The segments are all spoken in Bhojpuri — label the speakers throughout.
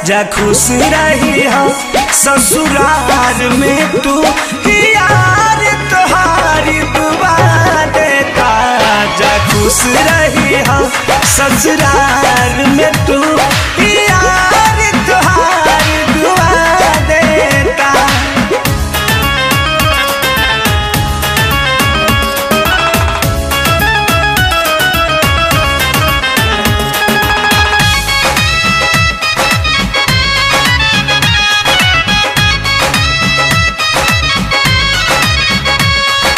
Speaker 1: जा खुश रही हो ससुराल में तू यार तुम्हारी दुआ देता जा खुश रही हो ससुराल में तू यार तुम्हारी दुआ देता।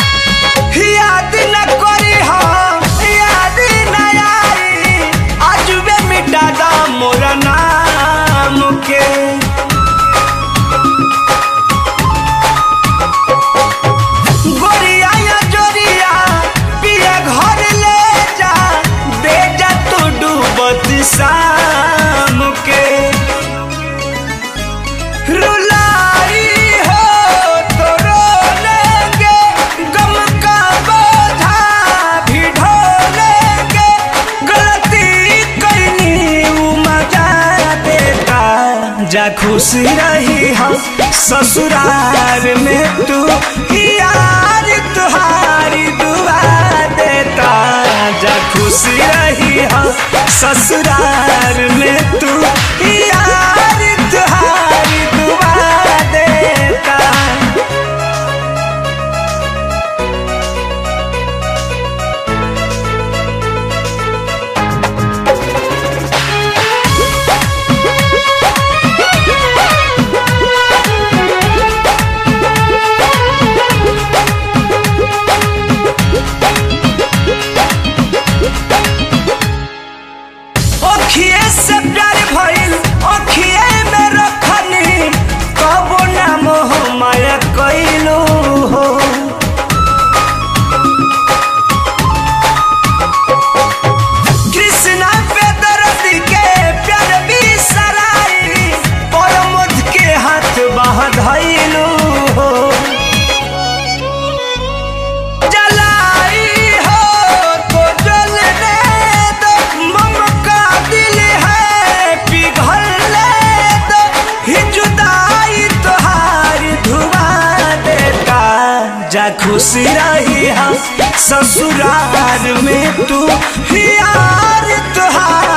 Speaker 1: याद न करी हो याद न आई आज वे मिटा दा मोरा नाम के गोरिया या जोरिया पिया घर ले जा दे जा तू डूबत शाम के रुलाई हो तो रो लेंगे गम का बोझा भी ढो लेंगे गलती करनी मजा देता जा खुश रही हो ससुराल में तू यार तुम्हारी दुआ देता जा खुश रही हो ससुराल में तू यार तुम्हारी दुआ देता। अखिए से प्यार भइल अखिए में रखनी कबो ना मोह माया कइलू हो कृष्णा पे दर्द के प्यार भी सराई और मुझ के हाथ बांधइलू हो जलाई हो तो जलने दो मम का दिल है पिघलने दो ही जुदाई तुम्हारी धुआं देता जा खुश रही हो ससुराल में तू यार तुम्हारी